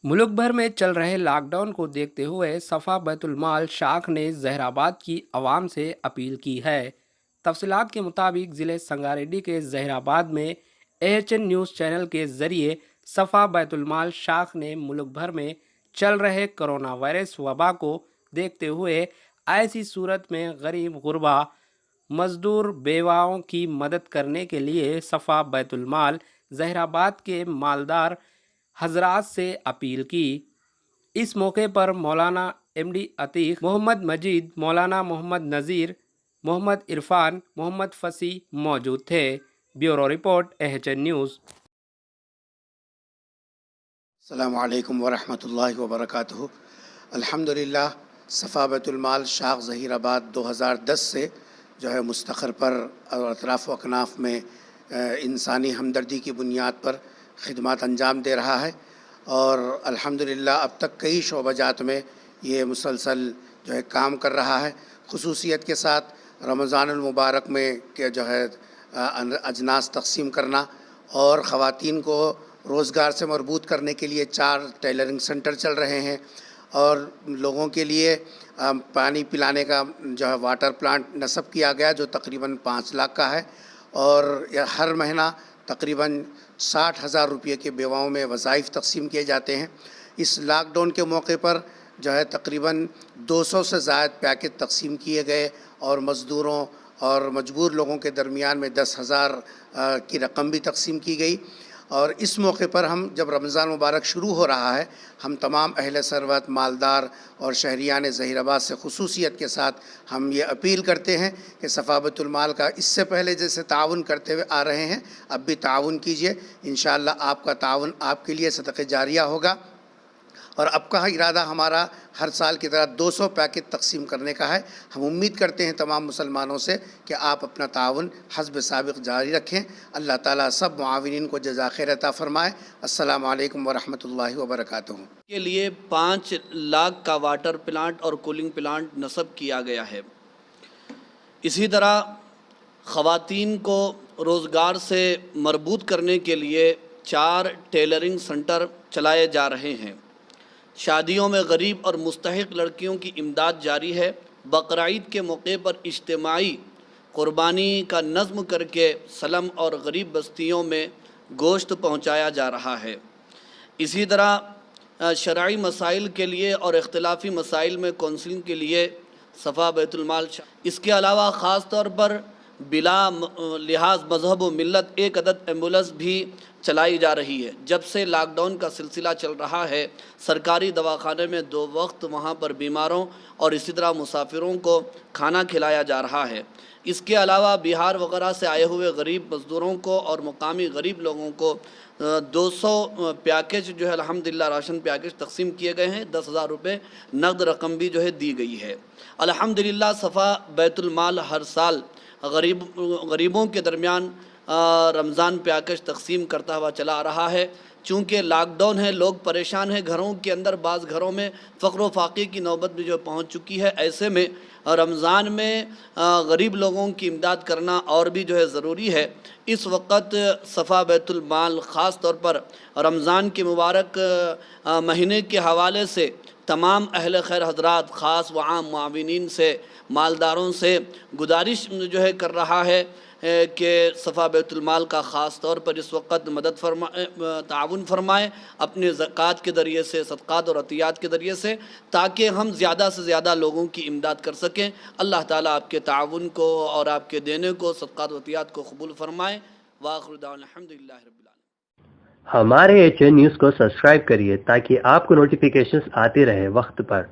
मुल्क भर में चल रहे लॉकडाउन को देखते हुए सफ़ा बैतुल माल शाख ने जहराबाद की आवाम से अपील की है। तफसीलात के मुताबिक ज़िले संगारेड्डी के जहराबाद में AHN न्यूज़ चैनल के ज़रिए सफ़ा बैतुल माल शाख ने मुल्क भर में चल रहे कोरोना वायरस वबा को देखते हुए ऐसी सूरत में गरीब गुरबा मजदूर बेवाओं की मदद करने के लिए सफ़ा बैतुल माल जहराबाद के मालदार हजरात से अपील की। इस मौके पर मौलाना MD अतीक, मोहम्मद मजीद, मौलाना मोहम्मद नज़ीर, मोहम्मद इरफान, मोहम्मद फसी मौजूद थे। Bureau report AHN news. अस्सलामु अलैकुम वरहमतुल्लाहि वबरकातुहू। अल्हम्दुलिल्लाह सफ़ा बैतुल माल शाख ज़हीराबाद 2010 से जो है मुस्तक़र पर और अतराफ़ व अकनाफ़ में इंसानी हमदर्दी की बुनियाद पर खिदमत अंजाम दे रहा है और अल्हम्दुलिल्लाह अब तक कई शोबाजात में ये मुसलसल जो है काम कर रहा है। खुसूसियत के साथ रमज़ानुल मुबारक में के जो है अजनास तक़सीम करना और ख़वातीन को रोज़गार से मरबूत करने के लिए 4 टेलरिंग सेंटर चल रहे हैं और लोगों के लिए पानी पिलाने का जो है वाटर प्लांट नस्ब किया गया जो तकरीबन 5 लाख का है और हर महीना तकरीबन 60,000 रुपये के बेवाओं में वज़ाइफ तक़सीम किए जाते हैं। इस लॉकडाउन के मौके पर जो है तकरीबन 200 से ज़ायद पैकेज तक़सीम किए गए और मज़दूरों और मजबूर लोगों के दरमियान में 10,000 की रकम भी तक़सीम की गई। और इस मौके पर हम जब रमज़ान मुबारक शुरू हो रहा है, हम तमाम अहले सरवत मालदार और शहरियान ज़हीराबाद से खुसूसियत के साथ हम ये अपील करते हैं कि सफ़ा बैतुल माल का इससे पहले जैसे ताउन करते हुए आ रहे हैं अब भी ताउन कीजिए। इंशाअल्लाह आपका ताउन आपके लिए सदक़े जारिया होगा। और अब का इरादा हमारा हर साल की तरह 200 पैकेट तक़सीम करने का है। हम उम्मीद करते हैं तमाम मुसलमानों से कि आप अपना ताउन हस्ब साबिक़ जारी रखें। अल्लाह ताला सब मुआविनीन को जज़ा खैर अता फ़रमाए। अस्सलामु अलैकुम वरहमतुल्लाहि वबरकातुहू। के लिए 5 लाख का वाटर प्लांट और कूलिंग प्लांट नस्ब किया गया है। इसी तरह ख़वातीन को रोज़गार से मरबूत करने के लिए 4 टेलरिंग सेंटर चलाए जा रहे हैं। शादियों में गरीब और मुस्तहिक लड़कियों की इमदाद जारी है। बकरीद के मौके पर इज्तिमाई क़ुरबानी का नज़्म करके सलम और गरीब बस्तियों में गोश्त पहुँचाया जा रहा है। इसी तरह शरई मसाइल के लिए और इख्तिलाफ़ी मसाइल में काउंसलिंग के लिए सफ़ा बैतुल माल। इसके अलावा ख़ास तौर पर बिला लिहाज मज़हब व मिल्लत 1 अदद एम्बुलेंस भी चलाई जा रही है। जब से लॉकडाउन का सिलसिला चल रहा है, सरकारी दवाखाने में 2 वक्त वहाँ पर बीमारों और इसी तरह मुसाफिरों को खाना खिलाया जा रहा है। इसके अलावा बिहार वगैरह से आए हुए गरीब मज़दूरों को और मुकामी गरीब लोगों को 200 पैकेज जो है अल्हम्दुलिल्लाह राशन पैकेज तक़सीम किए गए हैं। 10,000 रुपये नकद रकम भी जो है दी गई है। अल्हम्दुलिल्लाह सफ़ा बैतुल माल हर साल गरीबों के दरमियान रमज़ान पैकेज तक़सीम करता हुआ चला आ रहा है। चूँकि लॉकडाउन है, लोग परेशान हैं घरों के अंदर, बाज़ घरों में फ़क़्र व फ़ाक़े की नौबत भी जो पहुँच चुकी है। ऐसे में रमज़ान में गरीब लोगों की इमदाद करना और भी जो है ज़रूरी है। इस वक्त सफ़ा बैतुल माल ख़ास तौर पर रमज़ान के मुबारक महीने के हवाले से तमाम अहले खैर हज़रात ख़ास व आम मुआविनीन से, मालदारों से गुजारिश जो है कर रहा है कि सफ़ा बैतुल माल का ख़ास तौर पर इस वक्त मदद ताउन फरमाएँ अपने ज़कात के ज़रिए से, सदक़ात और अतियात के ज़रिए से, ताकि हम ज़्यादा से ज़्यादा लोगों की इमदाद कर सकें। अल्लाह ताला आपके ताउन को और आपके देने को, सदक़ात व अतियात को कबूल फरमाएँ। वाखिर दावाना अल्हम्दुलिल्लाहि रब्बिल आलमीन। हमारे AHN न्यूज़ को सब्सक्राइब करिए ताकि आपको नोटिफिकेशंस आते रहे वक्त पर।